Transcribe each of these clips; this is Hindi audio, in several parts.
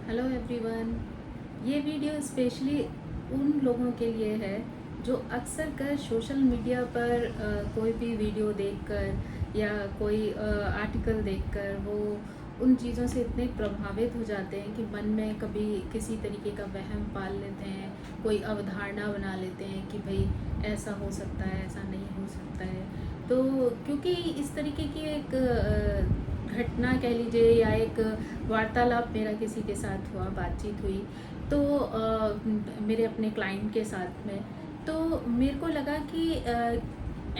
Hello everyone. ये वीडियो स्पेशली उन लोगों के लिए है जो अक्सर कर सोशल मीडिया पर कोई भी वीडियो देखकर या कोई आर्टिकल देखकर वो उन चीज़ों से इतने प्रभावित हो जाते हैं कि मन में कभी किसी तरीके का वहम पाल लेते हैं, कोई अवधारणा बना लेते हैं कि भाई ऐसा हो सकता है, ऐसा नहीं हो सकता है। तो क्योंकि इस तरीके की एक घटना कह लीजिए या एक वार्तालाप मेरा किसी के साथ हुआ, बातचीत हुई, तो मेरे अपने क्लाइंट के साथ में, तो मेरे को लगा कि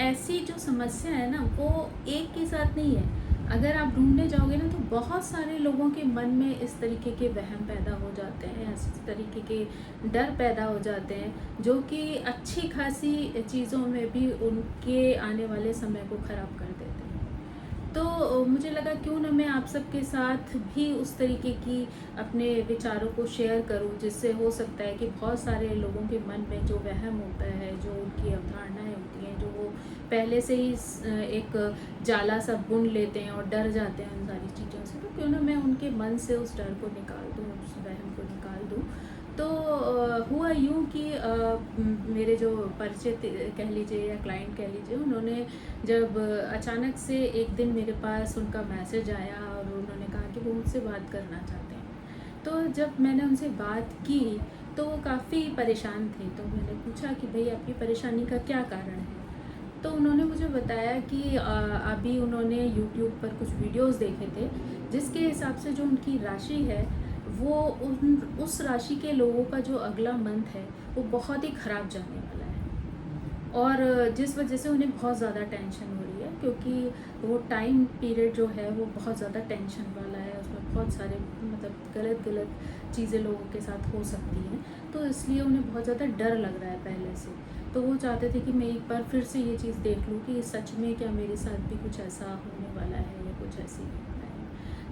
ऐसी जो समस्या है ना वो एक के साथ नहीं है। अगर आप ढूंढने जाओगे ना तो बहुत सारे लोगों के मन में इस तरीके के वहम पैदा हो जाते हैं, इस तरीके के डर पैदा हो जाते हैं जो कि अच्छी खासी चीज़ों में भी उनके आने वाले समय को ख़राब कर देते हैं। तो मुझे लगा क्यों ना मैं आप सबके साथ भी उस तरीके की अपने विचारों को शेयर करूं, जिससे हो सकता है कि बहुत सारे लोगों के मन में जो वहम होता है, जो उनकी अवधारणाएं होती हैं, जो वो पहले से ही एक जाला सा बुन लेते हैं और डर जाते हैं उन सारी चीज़ों से, तो क्यों ना मैं उनके मन से उस डर को निकाल दूँ, उस वहम को निकाल दूँ। तो हुआ यूँ कि मेरे जो परिचित कह लीजिए या क्लाइंट कह लीजिए, उन्होंने जब अचानक से एक दिन मेरे पास उनका मैसेज आया और उन्होंने कहा कि वो मुझसे बात करना चाहते हैं। तो जब मैंने उनसे बात की तो वो काफ़ी परेशान थे, तो मैंने पूछा कि भाई आपकी परेशानी का क्या कारण है। तो उन्होंने मुझे बताया कि अभी उन्होंने यूट्यूब पर कुछ वीडियोस देखे थे जिसके हिसाब से जो उनकी राशि है वो उस राशि के लोगों का जो अगला मंथ है वो बहुत ही ख़राब जाने वाला है, और जिस वजह से उन्हें बहुत ज़्यादा टेंशन हो रही है, क्योंकि वो टाइम पीरियड जो है वो बहुत ज़्यादा टेंशन वाला है। उसमें बहुत सारे मतलब गलत गलत चीज़ें लोगों के साथ हो सकती हैं, तो इसलिए उन्हें बहुत ज़्यादा डर लग रहा है पहले से। तो वो चाहते थे कि मैं एक बार फिर से ये चीज़ देख लूँ कि सच में क्या मेरे साथ भी कुछ ऐसा होने वाला है या कुछ ऐसी घटना है।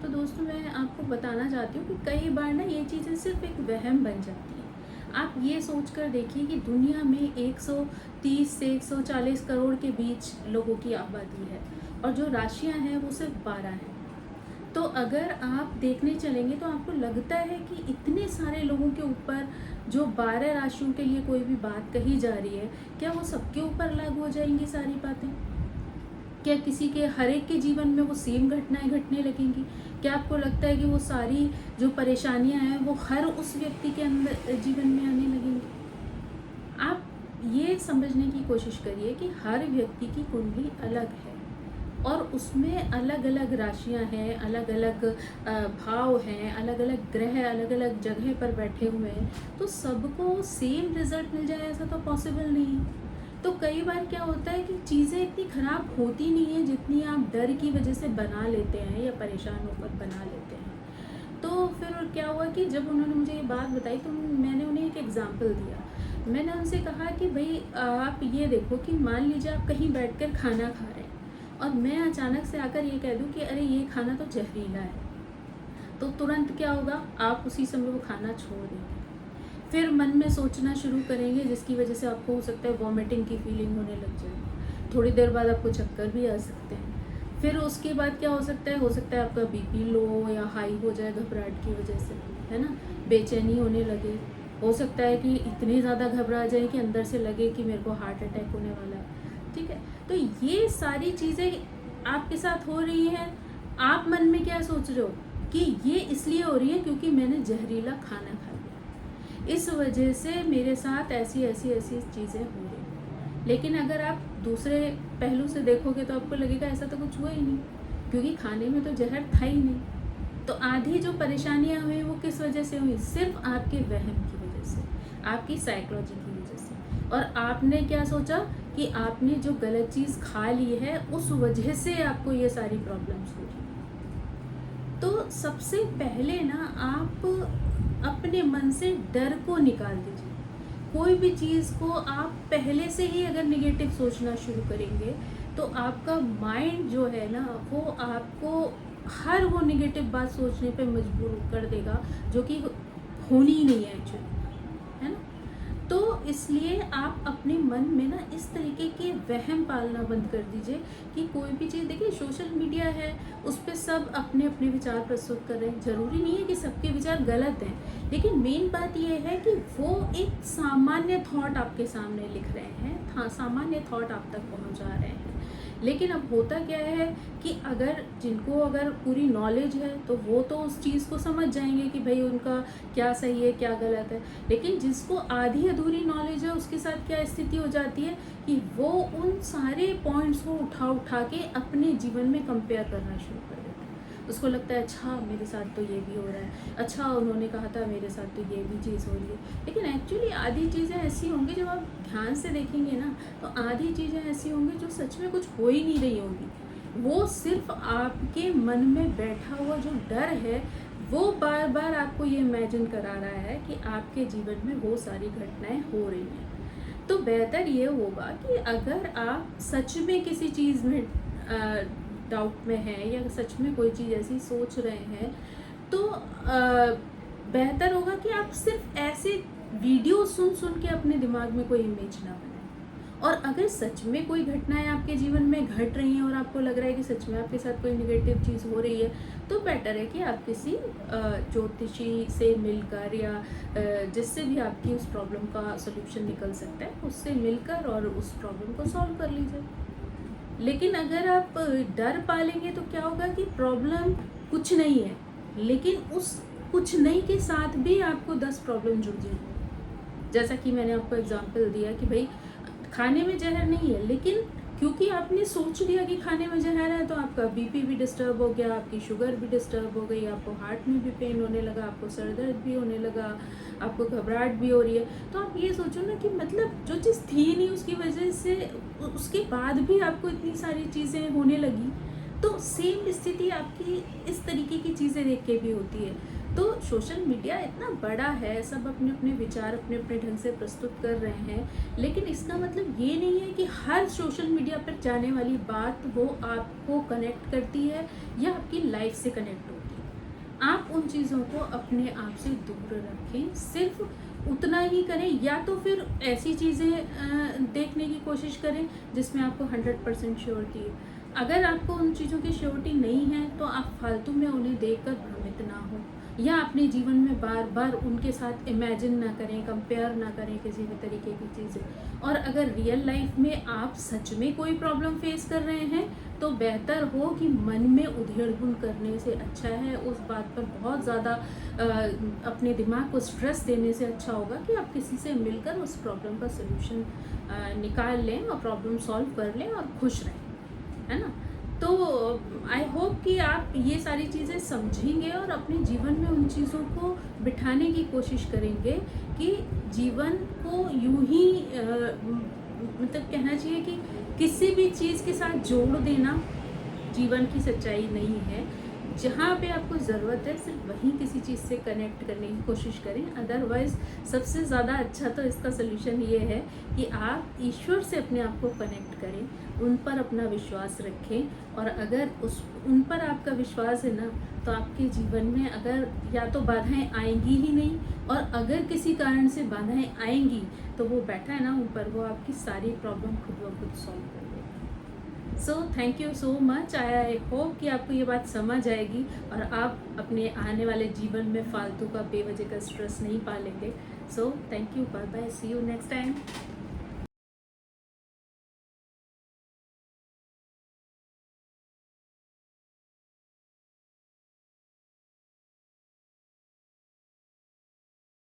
तो दोस्तों, मैं आपको बताना चाहती हूँ कि कई बार ना ये चीज़ें सिर्फ एक वहम बन जाती हैं। आप ये सोच कर देखिए कि दुनिया में 130 से 140 करोड़ के बीच लोगों की आबादी है और जो राशियाँ हैं वो सिर्फ 12 हैं। तो अगर आप देखने चलेंगे तो आपको लगता है कि इतने सारे लोगों के ऊपर जो 12 राशियों के लिए कोई भी बात कही जा रही है, क्या वो सबके ऊपर लागू हो जाएंगी सारी बातें? क्या किसी के हर एक के जीवन में वो सेम घटनाएं घटने लगेंगी? क्या आपको लगता है कि वो सारी जो परेशानियां हैं वो हर उस व्यक्ति के अंदर जीवन में आने लगेंगी? आप ये समझने की कोशिश करिए कि हर व्यक्ति की कुंडली अलग है और उसमें अलग अलग राशियां हैं, अलग अलग भाव हैं, अलग अलग ग्रह अलग अलग जगह पर बैठे हुए हैं। तो सबको सेम रिजल्ट मिल जाए ऐसा तो पॉसिबल नहीं है। तो कई बार क्या होता है कि चीज़ें इतनी ख़राब होती नहीं है जितनी आप डर की वजह से बना लेते हैं या परेशान होकर बना लेते हैं। तो फिर क्या हुआ कि जब उन्होंने मुझे ये बात बताई तो मैंने उन्हें एक एग्जांपल दिया। मैंने उनसे कहा कि भाई आप ये देखो कि मान लीजिए आप कहीं बैठकर खाना खा रहे हैं और मैं अचानक से आकर ये कह दूं कि अरे ये खाना तो जहरीला है, तो तुरंत क्या होगा, आप उसी समय वो खाना छोड़ देंगे। फिर मन में सोचना शुरू करेंगे जिसकी वजह से आपको हो सकता है वॉमिटिंग की फीलिंग होने लग जाए। थोड़ी देर बाद आपको चक्कर भी आ सकते हैं। फिर उसके बाद क्या हो सकता है आपका बीपी लो या हाई हो जाए घबराहट की वजह से, है ना, बेचैनी होने लगे। हो सकता है कि इतने ज़्यादा घबरा जाए कि अंदर से लगे कि मेरे को हार्ट अटैक होने वाला है। ठीक है, तो ये सारी चीज़ें आपके साथ हो रही हैं। आप मन में क्या सोच रहे हो कि ये इसलिए हो रही है क्योंकि मैंने जहरीला खाना खा लिया, इस वजह से मेरे साथ ऐसी ऐसी ऐसी चीज़ें हो रही हैं। लेकिन अगर आप दूसरे पहलू से देखोगे तो आपको लगेगा ऐसा तो कुछ हुआ ही नहीं, क्योंकि खाने में तो जहर था ही नहीं। तो आधी जो परेशानियां हुई वो किस वजह से हुई? सिर्फ आपके वहम की वजह से, आपकी साइकोलॉजी की वजह से। और आपने क्या सोचा कि आपने जो गलत चीज़ खा ली है उस वजह से आपको ये सारी प्रॉब्लम्स हो रही। तो सबसे पहले ना आप अपने मन से डर को निकाल दीजिए। कोई भी चीज़ को आप पहले से ही अगर निगेटिव सोचना शुरू करेंगे तो आपका माइंड जो है ना वो आपको हर वो निगेटिव बात सोचने पे मजबूर कर देगा जो कि होनी ही नहीं है एक्चुअली, है ना। तो इसलिए आप अपने मन में ना इस तरीके के वहम पालना बंद कर दीजिए कि कोई भी चीज़, देखिए सोशल मीडिया है, उस पर सब अपने अपने विचार प्रस्तुत कर रहे हैं। ज़रूरी नहीं है कि सबके विचार गलत हैं, लेकिन मेन बात यह है कि वो एक सामान्य थॉट आपके सामने लिख रहे हैं, सामान्य थॉट आप तक पहुंचा रहे हैं। लेकिन अब होता क्या है कि अगर पूरी नॉलेज है तो वो तो उस चीज़ को समझ जाएंगे कि भाई उनका क्या सही है क्या गलत है। लेकिन जिसको आधी अधूरी नॉलेज है उसके साथ क्या स्थिति हो जाती है कि वो उन सारे पॉइंट्स को उठा उठा के अपने जीवन में कंपेयर करना शुरू कर देता है। उसको लगता है अच्छा मेरे साथ तो ये भी हो रहा है, अच्छा उन्होंने कहा था मेरे साथ तो ये भी चीज़ हो रही है। लेकिन एक्चुअली आधी चीज़ें ऐसी होंगी, जब आप ध्यान से देखेंगे ना तो आधी चीज़ें ऐसी होंगी जो सच में कुछ हो ही नहीं रही होंगी। वो सिर्फ आपके मन में बैठा हुआ जो डर है वो बार बार आपको ये इमेजिन करा रहा है कि आपके जीवन में वो सारी घटनाएं हो रही हैं। तो बेहतर ये होगा कि अगर आप सच में किसी चीज़ में डाउट में हैं या सच में कोई चीज़ ऐसी सोच रहे हैं तो बेहतर होगा कि आप सिर्फ ऐसे वीडियो सुन सुन के अपने दिमाग में कोई इमेज ना बनाएं। और अगर सच में कोई घटनाएं आपके जीवन में घट रही हैं और आपको लग रहा है कि सच में आपके साथ कोई नेगेटिव चीज़ हो रही है, तो बेटर है कि आप किसी ज्योतिषी से मिलकर या जिससे भी आपकी उस प्रॉब्लम का सलूशन निकल सकता है उससे मिलकर और उस प्रॉब्लम को सॉल्व कर लीजिए। लेकिन अगर आप डर पालेंगे तो क्या होगा कि प्रॉब्लम कुछ नहीं है, लेकिन उस कुछ नहीं के साथ भी आपको 10 प्रॉब्लम जुड़ जाएंगे। जैसा कि मैंने आपको एग्जांपल दिया कि भाई खाने में जहर नहीं है, लेकिन क्योंकि आपने सोच लिया कि खाने में जहर है तो आपका बीपी भी डिस्टर्ब हो गया, आपकी शुगर भी डिस्टर्ब हो गई, आपको हार्ट में भी पेन होने लगा, आपको सर दर्द भी होने लगा, आपको घबराहट भी हो रही है। तो आप ये सोचो ना कि मतलब जो चीज़ थी नहीं उसकी वजह से उसके बाद भी आपको इतनी सारी चीज़ें होने लगी। तो सेम स्थिति आपकी इस तरीके की चीज़ें देख के भी होती है। तो सोशल मीडिया इतना बड़ा है, सब अपने अपने विचार अपने अपने ढंग से प्रस्तुत कर रहे हैं, लेकिन इसका मतलब ये नहीं है कि हर सोशल मीडिया पर जाने वाली बात वो आपको कनेक्ट करती है या आपकी लाइफ से कनेक्ट होती है। आप उन चीज़ों को अपने आप से दूर रखें, सिर्फ उतना ही करें, या तो फिर ऐसी चीज़ें देखने की कोशिश करें जिसमें आपको 100% श्योरिटी है। अगर आपको उन चीज़ों की श्योरिटी नहीं है तो आप फालतू में उन्हें देखकर भ्रमित ना हो, या अपने जीवन में बार बार उनके साथ इमेजिन ना करें, कंपेयर ना करें किसी भी तरीके की चीज़ें। और अगर रियल लाइफ में आप सच में कोई प्रॉब्लम फेस कर रहे हैं तो बेहतर हो कि मन में उधेड़-बुन करने से अच्छा है, उस बात पर बहुत ज़्यादा अपने दिमाग को स्ट्रेस देने से अच्छा होगा कि आप किसी से मिलकर उस प्रॉब्लम का सलूशन निकाल लें और प्रॉब्लम सॉल्व कर लें और खुश रहें, है ना। तो आई होप कि आप ये सारी चीज़ें समझेंगे और अपने जीवन में उन चीज़ों को बिठाने की कोशिश करेंगे कि जीवन को यूं ही मतलब कहना चाहिए कि किसी भी चीज़ के साथ जोड़ देना जीवन की सच्चाई नहीं है। जहाँ पे आपको ज़रूरत है सिर्फ वहीं किसी चीज़ से कनेक्ट करने की कोशिश करें। अदरवाइज़ सबसे ज़्यादा अच्छा तो इसका सलूशन ये है कि आप ईश्वर से अपने आप को कनेक्ट करें, उन पर अपना विश्वास रखें। और अगर उन पर आपका विश्वास है ना तो आपके जीवन में अगर या तो बाधाएं आएंगी ही नहीं, और अगर किसी कारण से बाधाएं आएंगी तो वो बैठा है ना ऊपर, वो आपकी सारी प्रॉब्लम खुद ब खुद सॉल्व कर देगा। सो thank you so much. I hope कि आपको ये बात समझ आएगी और आप अपने आने वाले जीवन में फालतू का बेवजह का स्ट्रेस नहीं पालेंगे। So thank you, bye bye, see you next time.